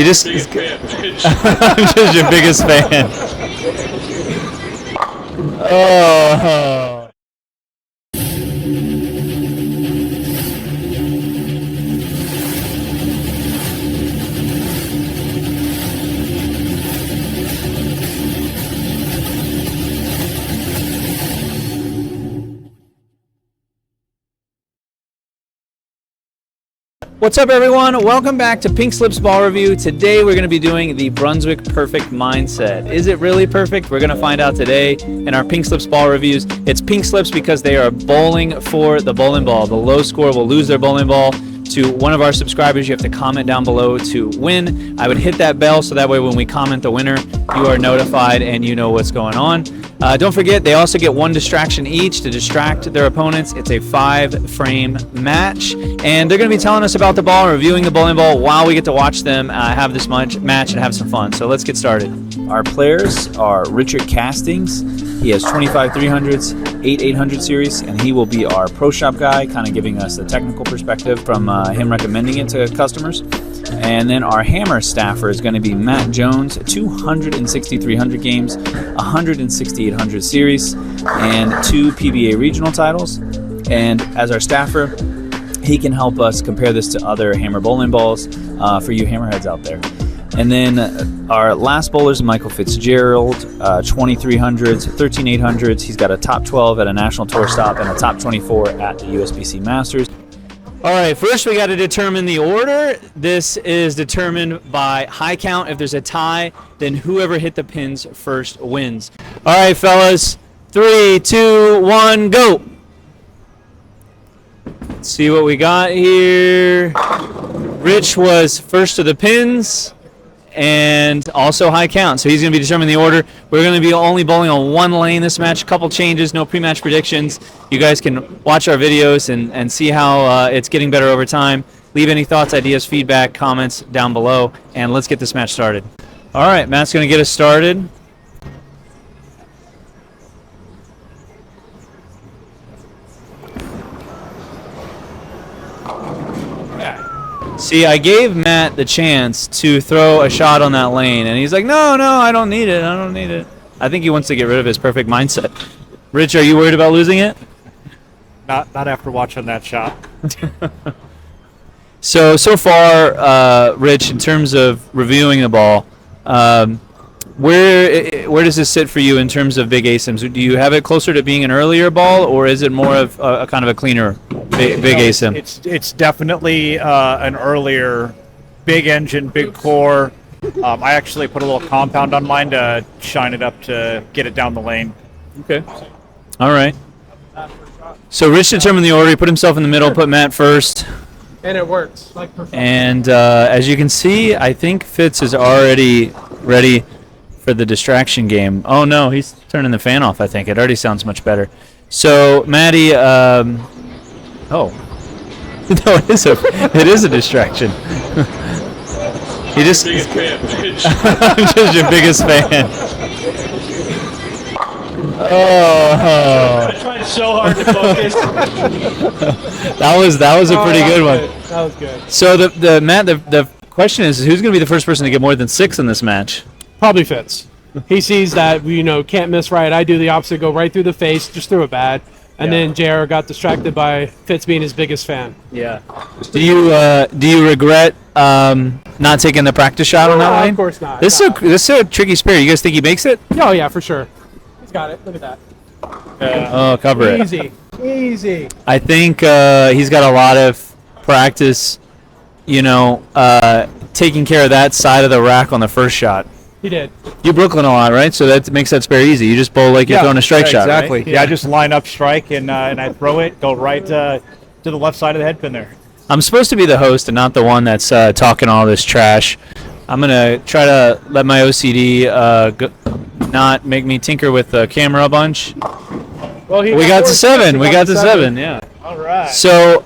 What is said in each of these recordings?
He just. I'm just your biggest fan. Oh. What's up, everyone? Welcome back to Pink Slips Ball Review. Today we're going to be doing the Brunswick Perfect Mindset. Is it really perfect? We're going to find out today in our Pink Slips Ball Reviews. It's Pink Slips because they are bowling for the bowling ball. The low score will lose their bowling ball to one of our subscribers. You have to comment down below to win. I would hit that bell so that way when we comment the winner, you are notified and you know what's going on. Don't forget, they also get one distraction each to distract their opponents. It's a 5-frame match, and they're going to be telling us about the ball, reviewing the bowling ball while we get to watch them have this match and have some fun. So let's get started. Our players are Richard Kastings. He has 25 300s, 8 800 series, and he will be our pro shop guy, kind of giving us the technical perspective from him recommending it to customers. And then our hammer staffer is going to be Matt Jones, 260 300 games, 160 800 series, and 2 PBA regional titles. And as our staffer, he can help us compare this to other hammer bowling balls for you hammerheads out there. And then our last bowler is Michael Fitzgerald, 2300s, 13800s. He's got a top 12 at a national tour stop and a top 24 at the USBC Masters. All right, first we got to determine the order. This is determined by high count. If there's a tie, then whoever hit the pins first wins. All right, fellas, 3, 2, 1, go. Let's see what we got here. Rich was first to the pins and also high count, so he's going to be determining the order. We're going to be only bowling on one lane this match, a couple changes, no pre-match predictions. You guys can watch our videos and see how it's getting better over time. Leave any thoughts, ideas, feedback, comments down below, and let's get this match started. All right, Matt's going to get us started. See, I gave Matt the chance to throw a shot on that lane, and he's like, no, I don't need it. I think he wants to get rid of his perfect mindset. Rich, are you worried about losing it? Not after watching that shot. So far, Rich, in terms of reviewing the ball, where does this sit for you in terms of big ASIMs? Do you have it closer to being an earlier ball, or is it more of a kind of a cleaner big ASIM? It's definitely an earlier big engine, big core. I actually put a little compound on mine to shine it up to get it down the lane. Okay. All right. So Rich determined the order. He put himself in the middle, put Matt first. And it works. And as you can see, I think Fitz is already ready for the distraction game. Oh no, he's turning the fan off, I think. It already sounds much better. So, Maddie, oh. No, it is a distraction. I'm just your biggest fan. Oh. I tried so hard to focus. That was a pretty good one. That was good. So the question is, who's going to be the first person to get more than 6 in this match? Probably Fitz. He sees that can't miss right. I do the opposite, go right through the face, just threw it bad. And then JR got distracted by Fitz being his biggest fan. Yeah. Do you regret not taking the practice shot on that lane? Of course not. This is a tricky spear. You guys think he makes it? Oh yeah, for sure. He's got it. Look at that. Oh, cover it. Easy. I think he's got a lot of practice, taking care of that side of the rack on the first shot. He did. You Brooklyn a lot, right? So that makes that spare easy. You just bowl like you're throwing a strike shot, exactly. Right? Yeah, I just line up strike and I throw it, go right to the left side of the head pin there. I'm supposed to be the host and not the one that's talking all this trash. I'm going to try to let my OCD not make me tinker with the camera a bunch. Well, we got to 7. We got to 7, yeah. All right. So,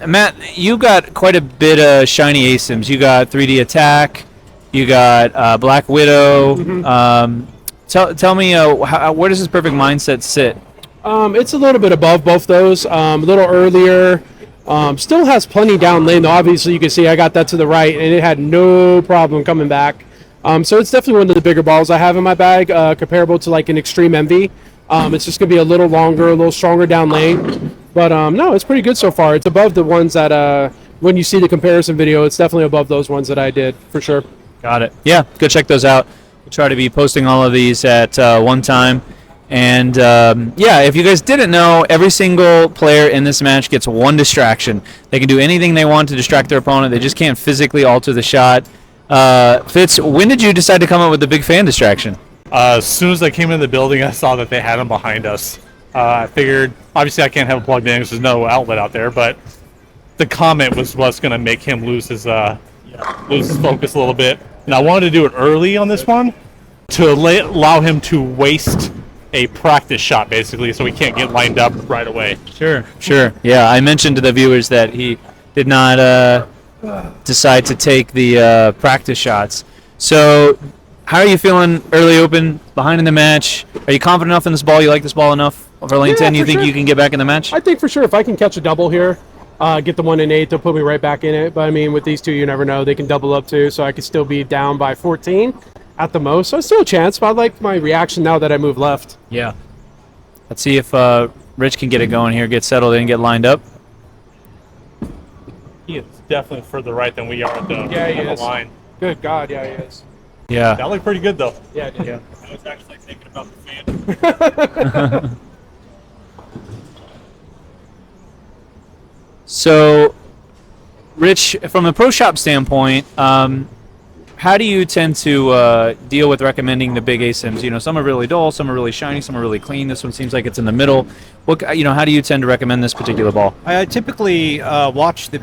Matt, you got quite a bit of shiny ASIMs. You got 3D Attack. You got Black Widow. Mm-hmm. Tell me, where does this perfect mindset sit? It's a little bit above both those. A little earlier. Still has plenty down lane, though. Obviously, you can see I got that to the right, and it had no problem coming back. So it's definitely one of the bigger balls I have in my bag, comparable to like an Extreme Envy. It's just going to be a little longer, a little stronger down lane. But no, it's pretty good so far. It's above the ones that, when you see the comparison video, it's definitely above those ones that I did, for sure. Got it. Yeah, go check those out. We'll try to be posting all of these at one time. And yeah, if you guys didn't know, every single player in this match gets one distraction. They can do anything they want to distract their opponent. They just can't physically alter the shot. Fitz, when did you decide to come up with the big fan distraction? As soon as I came in the building, I saw that they had him behind us. I figured, obviously I can't have it plugged in because there's no outlet out there, but the comment was what's going to make him lose his focus a little bit. And I wanted to do it early on this one to allow him to waste a practice shot, basically, so he can't get lined up right away. Sure. Yeah, I mentioned to the viewers that he did not decide to take the practice shots. So how are you feeling early open, behind in the match? Are you confident enough in this ball? You like this ball enough for lane 10? You think sure. You can get back in the match? I think for sure if I can catch a double here, get the 1 and 8, they'll put me right back in it. But I mean, with these two, you never know. They can double up too, so I could still be down by 14 at the most. So it's still a chance, but I like my reaction now that I move left. Yeah. Let's see if Rich can get it going here, get settled in, get lined up. He is definitely further right than we are at the line. Good God, yeah, he is. Yeah. That looked pretty good, though. Yeah, it did. Yeah. I was actually thinking about the fan. So, Rich, from a pro shop standpoint, how do you tend to deal with recommending the big ASIMs? You know, some are really dull, some are really shiny, some are really clean. This one seems like it's in the middle. How do you tend to recommend this particular ball? I typically watch the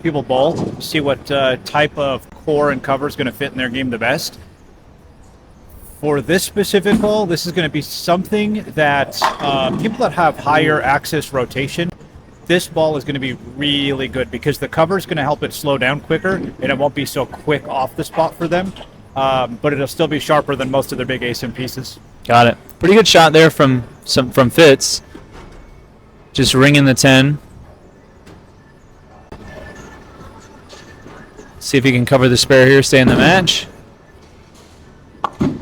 people bowl, see what type of core and cover is going to fit in their game the best. For this specific ball, this is going to be something that people that have higher axis rotation, this ball is going to be really good because the cover is going to help it slow down quicker and it won't be so quick off the spot for them. But it'll still be sharper than most of their big ASIM pieces. Got it. Pretty good shot there from Fitz. Just ringing the 10. See if he can cover the spare here, stay in the match.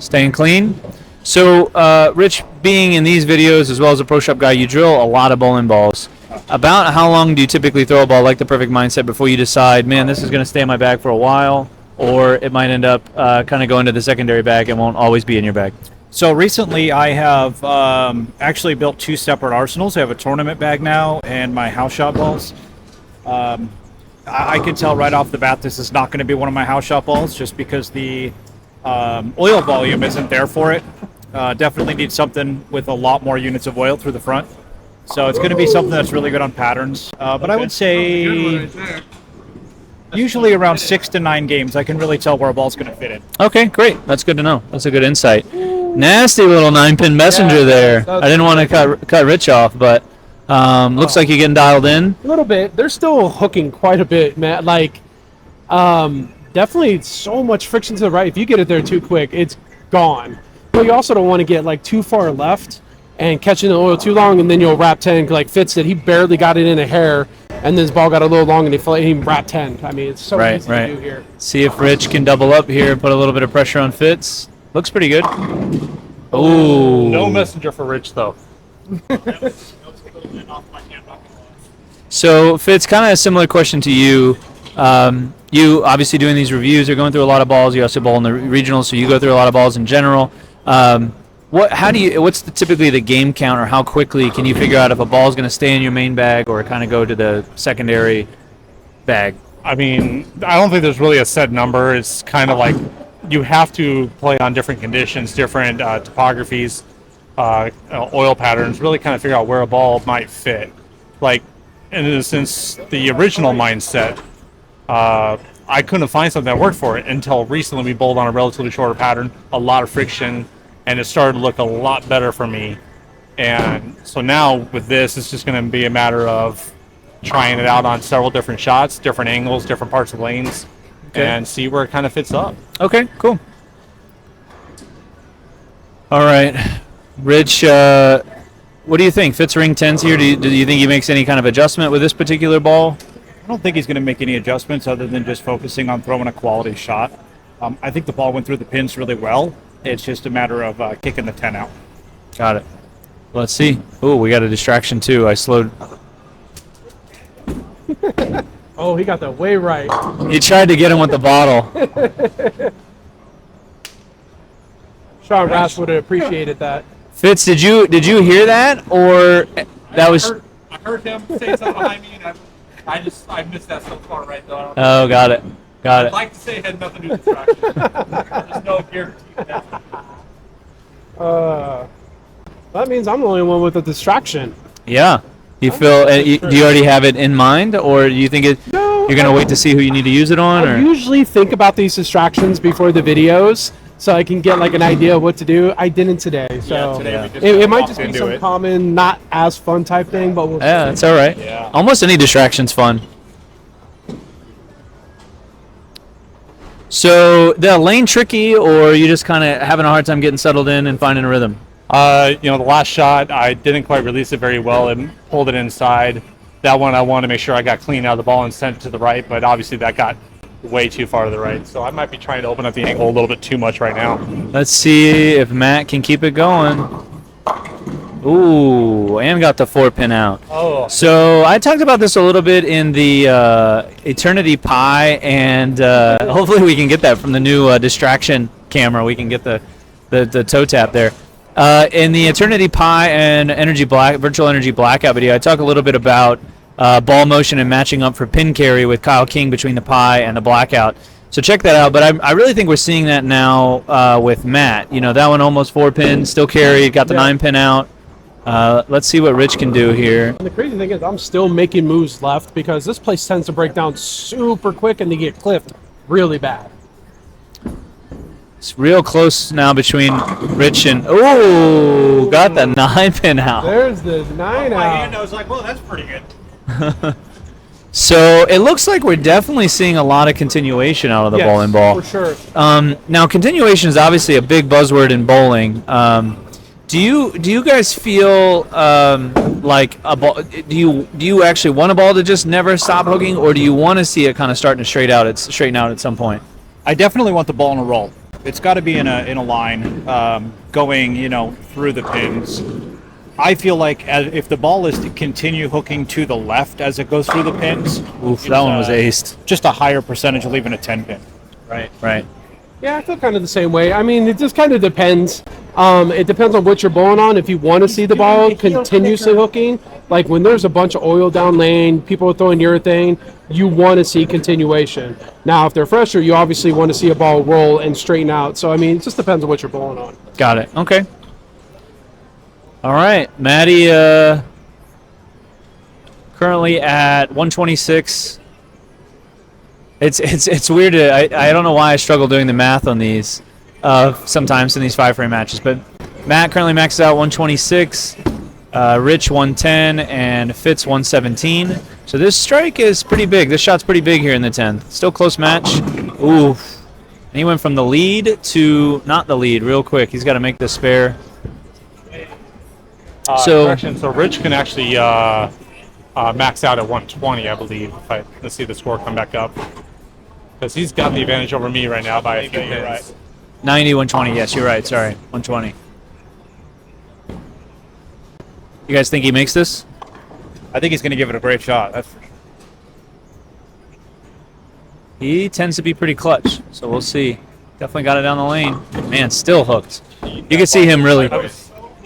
Staying clean. So, Rich, being in these videos as well as a pro shop guy, you drill a lot of bowling balls. About how long do you typically throw a ball like the perfect mindset before you decide, man, this is going to stay in my bag for a while, or it might end up kind of going to the secondary bag and won't always be in your bag? So recently I have actually built 2 separate arsenals. I have a tournament bag now and my house shot balls. I can tell right off the bat this is not going to be one of my house shot balls just because the oil volume isn't there for it. Definitely need something with a lot more units of oil through the front. So it's going to be something that's really good on patterns. But I would say usually around 6 to 9 games, I can really tell where a ball's going to fit in. Okay, great. That's good to know. That's a good insight. Nasty little 9-pin messenger there. I didn't want to cut Rich off, but looks like you're getting dialed in. A little bit. They're still hooking quite a bit, Matt. Like, definitely so much friction to the right. If you get it there too quick, it's gone. But you also don't want to get like too far left and catching the oil too long, and then you'll wrap 10. Like Fitz did, he barely got it in a hair, and then his ball got a little long, and he wrapped 10. I mean, it's so easy to do here. See if Rich can double up here and put a little bit of pressure on Fitz. Looks pretty good. Ooh. No messenger for Rich, though. So, Fitz, kind of a similar question to you. You obviously doing these reviews, you're going through a lot of balls. You also bowl in the regionals, so you go through a lot of balls in general. What's typically the game count, or how quickly can you figure out if a ball is going to stay in your main bag or kind of go to the secondary bag? I mean, I don't think there's really a set number. It's kind of like you have to play on different conditions, different topographies, oil patterns, really kind of figure out where a ball might fit. Like, and since the original mindset, I couldn't find something that worked for it until recently. We bowled on a relatively shorter pattern, a lot of friction, and it started to look a lot better for me. And so now with this, it's just going to be a matter of trying it out on several different shots, different angles, different parts of lanes, and see where it kind of fits up. Okay, cool. All right, Rich, what do you think? Fitz ring 10s here. Do you think he makes any kind of adjustment with this particular ball? I don't think he's going to make any adjustments other than just focusing on throwing a quality shot. I think the ball went through the pins really well. It's just a matter of kicking the 10 out. Got it. Let's see. Oh, we got a distraction too. I slowed. Oh, he got that way right. He tried to get him with the bottle. Sean Rass would have appreciated that. Fitz, did you hear that, or that was? I heard him say something behind me, and I missed that so far right though. Oh, got it. Got I'd it. like to say it had nothing to do with distraction. There's no guarantee of that. That means I'm the only one with a distraction. Yeah. You feel? Do you already have it in mind, or do you think you're gonna wait to see who you need to use it on? I Or usually think about these distractions before the videos, so I can get like an idea of what to do. I didn't today, so today we just it might walked just be into some it. common, not as fun type thing, but we'll yeah, it's all right. Yeah. Almost any distraction's fun. So the lane tricky, or you just kind of having a hard time getting settled in and finding a rhythm? The last shot, I didn't quite release it very well and pulled it inside. That one, I wanted to make sure I got clean out of the ball and sent it to the right, but obviously that got way too far to the right. So I might be trying to open up the angle a little bit too much right now. Let's see if Matt can keep it going. Ooh, and got the 4-pin out. Oh. So I talked about this a little bit in the Eternity Pi, and hopefully we can get that from the new distraction camera. We can get the toe tap there. In the Eternity Pi and Virtual Energy Blackout video, I talk a little bit about ball motion and matching up for pin carry with Kyle King between the Pi and the Blackout. So check that out. But I really think we're seeing that now with Matt. That one almost 4-pin, still carried, got the 9-pin out. Let's see what Rich can do here. And the crazy thing is I'm still making moves left because this place tends to break down super quick and they get clipped really bad. It's real close now between Rich and... Oh, got the 9-pin out. There's the 9 out. I was like, well, that's pretty good. So it looks like we're definitely seeing a lot of continuation out of the bowling ball. For sure. Now, continuation is obviously a big buzzword in bowling. Do you guys feel like a ball? Do you actually want a ball to just never stop hooking, or do you want to see it kind of starting to straighten out at some point? I definitely want the ball in a roll. It's got to be in a line, going through the pins. I feel like if the ball is to continue hooking to the left as it goes through the pins, Oof, that one was aced. just a higher percentage of leaving a 10-pin. Right. Yeah, I feel kind of the same way. I mean, it just kind of depends. It depends on what you're bowling on. If you want to see the ball continuously hooking, like when there's a bunch of oil down lane, people are throwing urethane, you want to see continuation. Now, if they're fresher, you obviously want to see a ball roll and straighten out. So, I mean, it just depends on what you're bowling on. Got it. Okay. All right, Maddie. Currently at 126. It's weird. I don't know why I struggle doing the math on these sometimes in these 5-frame matches. But Matt currently maxes out 126, Rich 110, and Fitz 117. So this strike is pretty big. This shot's pretty big here in the 10th. Still close match. Oof. And he went from the lead to not the lead real quick. He's got to make the spare. So Rich can actually max out at 120, I believe. Let's see the score come back up. Because he's got the advantage over me right now by a few pins. Right. 90, 120. Yes, you're right. Sorry, 120. You guys think he makes this? I think he's going to give it a great shot. That's for sure. He tends to be pretty clutch, so we'll see. Definitely got it down the lane. Man, still hooked. You can see him really.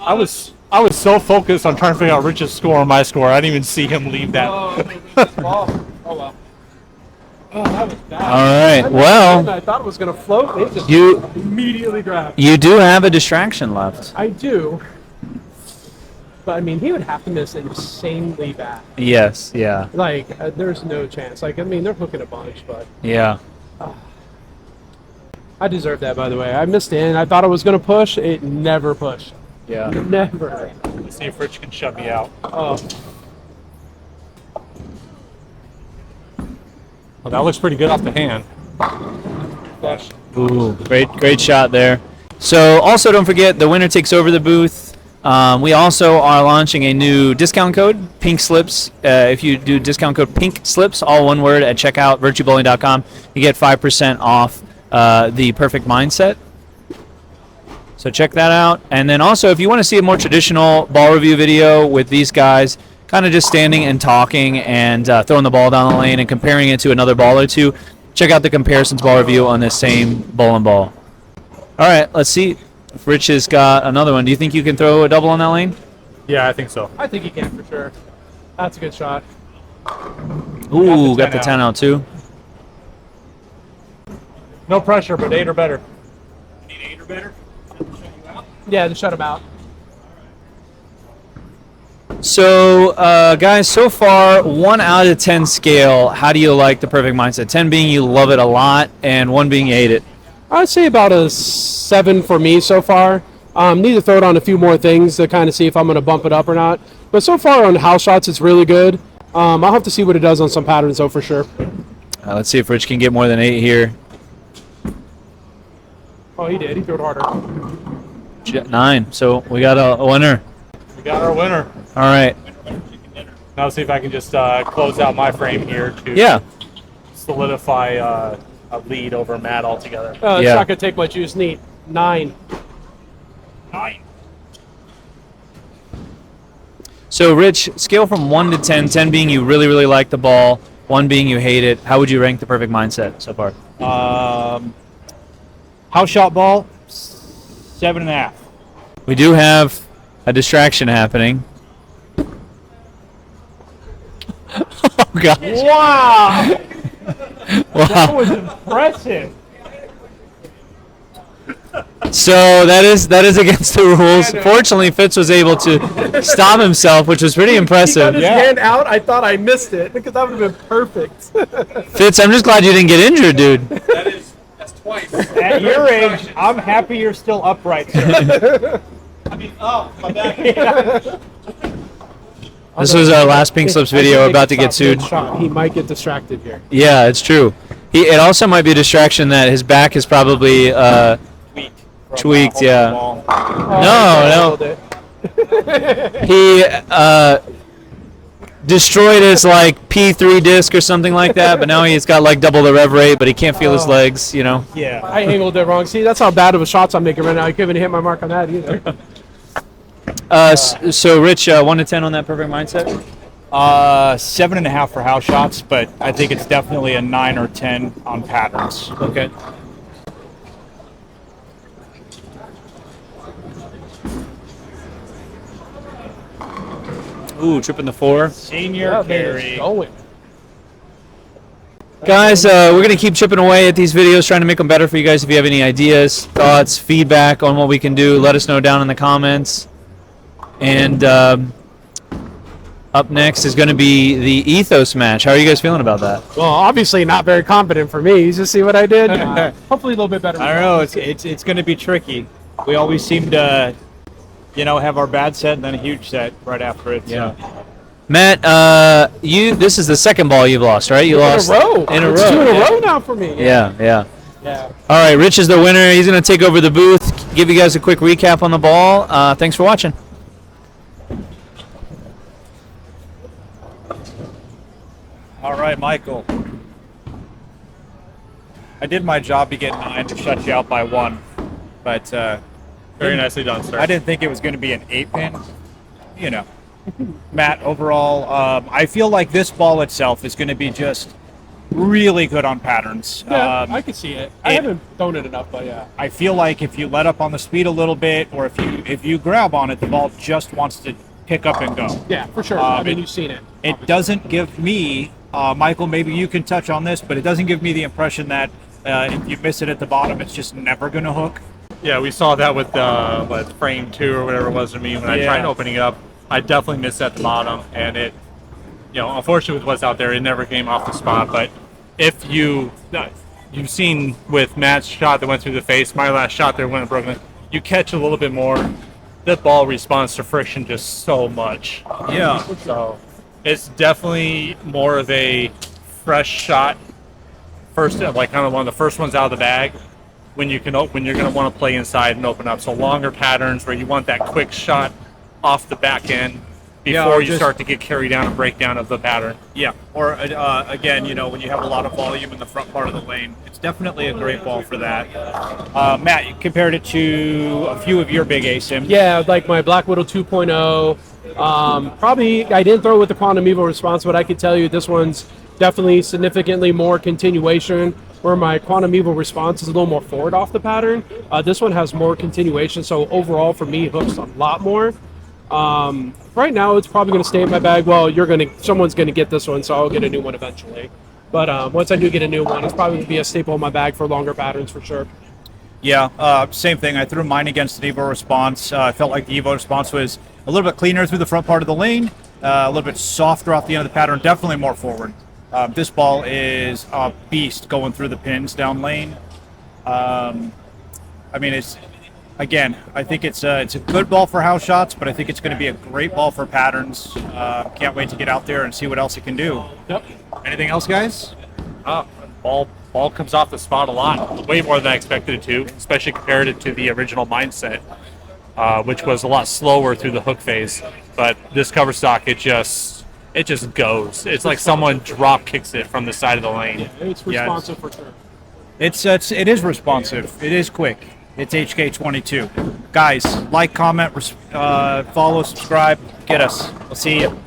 I was so focused on trying to figure out Rich's score and my score, I didn't even see him leave that. Oh, well. Oh, that was bad. All right. Well, I thought it was going to float. It just you immediately grabbed. you do have a distraction left. I do. But, I mean, he would have to miss insanely bad. Yes. Yeah. Like, there's no chance. Like, I mean, they're hooking a bunch, but Yeah. I deserve that, by the way. I missed in. I thought I was going to push. It never pushed. Yeah. Never. Let's see if Rich can shut me out. Oh. Well, that looks pretty good off the hand. Ooh, great shot there. So also don't forget the winner takes over the booth. We also are launching a new discount code, Pink Slips. If you do discount code Pink Slips, all one word, at checkout, virtuebowling.com, you get 5% off the Perfect Mindset. So check that out. And then also, if you want to see a more traditional ball review video with these guys, kind of just standing and talking and throwing the ball down the lane and comparing it to another ball or two, check out the comparisons ball review on this same bowling ball. All right, let's see. Rich has got another one. Do you think you can throw a double on that lane? Yeah, I think so. I think he can for sure. That's a good shot. Ooh, got the 10 out too. No pressure, but 8 or better. Need 8 or better? Yeah, just shut him out. So, guys, so far, 1 out of 10 scale. How do you like the Perfect Mindset? 10 being you love it a lot, and 1 being you hate it. I'd say about a 7 for me so far. Need to throw it on a few more things to kind of see if I'm going to bump it up or not. But so far on house shots, it's really good. I'll have to see what it does on some patterns, though, for sure. Let's see if Rich can get more than 8 here. Oh, he did. He threw it harder. 9. So we got a winner. We got our winner. All right. Now let's see if I can just close out my frame here to solidify a lead over Matt altogether. It's Yeah. not going to take much juice. Neat. 9. 9. So, Rich, scale from 1 to 10, 10 being you really, really like the ball, 1 being you hate it. How would you rank the Perfect Mindset so far? House shot ball, 7.5. We do have a distraction happening. Oh, gosh. Wow! That Wow. was impressive. So that is against the rules. Fortunately, Fitz was able to stop himself, which was pretty He got impressive. his hand out. I thought I missed it because that would have been perfect. Fitz, I'm just glad you didn't get injured, dude. That's twice. At your age, I'm happy you're still upright, sir. My back. This was our last Pink Slips video, about to get sued. He might get distracted here. Yeah, it's true. It also might be a distraction that his back is probably tweaked. Yeah. No. He destroyed his P3 disc or something like that, but now he's got double the rev rate, but he can't feel his legs. Yeah. I angled it wrong. See, that's how bad of a shots I'm making right now. I couldn't even hit my mark on that either. So, Rich, 1 to 10 on that Perfect Mindset? 7.5 for house shots, but I think it's definitely a 9 or 10 on patterns. Okay. Ooh, tripping the 4. Senior carry. Going. Guys, we're going to keep chipping away at these videos, trying to make them better for you guys. If you have any ideas, thoughts, feedback on what we can do, let us know down in the comments. And up next is going to be the Ethos match. How are you guys feeling about that? Well, obviously not very confident for me. You just see what I did? Hopefully a little bit better. I don't know. It's going to be tricky. We always seem to, have our bad set and then a huge set right after it. Yeah. Matt, this is the second ball you've lost, right? You lost in a row. In a It's row. 2 in a row now for me. Yeah. Yeah. All right, Rich is the winner. He's going to take over the booth, give you guys a quick recap on the ball. Thanks for watching. All right, Michael. I did my job to get 9 to shut you out by 1, but Very nicely done, sir. I didn't think it was going to be an 8-pin. Matt, overall, I feel like this ball itself is going to be just really good on patterns. Yeah, I can see it. I haven't thrown it enough, but yeah. I feel like if you let up on the speed a little bit, or if you grab on it, the ball just wants to pick up and go. Yeah, for sure. You've seen it. It doesn't give me, Michael, maybe you can touch on this, but it doesn't give me the impression that if you miss it at the bottom, it's just never going to hook. Yeah, we saw that with frame 2 or whatever it was to me when I tried opening it up. I definitely missed at the bottom, and it, unfortunately with what's out there, it never came off the spot. But if you've seen with Matt's shot that went through the face, my last shot there went broken. You catch a little bit more. That ball responds to friction just so much. Yeah. So it's definitely more of a fresh shot. First, kind of one of the first ones out of the bag. When you're going to want to play inside and open up. So longer patterns where you want that quick shot off the back end Yeah, before or you just- start to get carried down and breakdown of the pattern. Yeah, or again, when you have a lot of volume in the front part of the lane, it's definitely a great ball for that. Matt, you compared it to a few of your big ASIM. Yeah, like my Black Widow 2.0. Probably I didn't throw it with the Quantum Evil response, but I could tell you this one's definitely significantly more continuation, where my Quantum Evil response is a little more forward off the pattern. This one has more continuation, so overall for me, hooks a lot more. Right now, it's probably going to stay in my bag. Well, someone's going to get this one, so I'll get a new one eventually. But once I do get a new one, it's probably going to be a staple in my bag for longer patterns for sure. Yeah, same thing. I threw mine against an Evo response. I felt like the Evo response was a little bit cleaner through the front part of the lane, a little bit softer off the end of the pattern, definitely more forward. This ball is a beast going through the pins down lane. I think it's a good ball for house shots, but I think it's going to be a great ball for patterns. Can't wait to get out there and see what else it can do. Yep. Anything else, guys? Ball comes off the spot a lot, way more than I expected it to, especially compared it to the original mindset, which was a lot slower through the hook phase. But this cover stock, it just goes. It's like someone drop kicks it from the side of the lane. It's responsive for sure. It is responsive. It is quick. It's HK22. Guys, like, comment, follow, subscribe. Get us. We'll see you.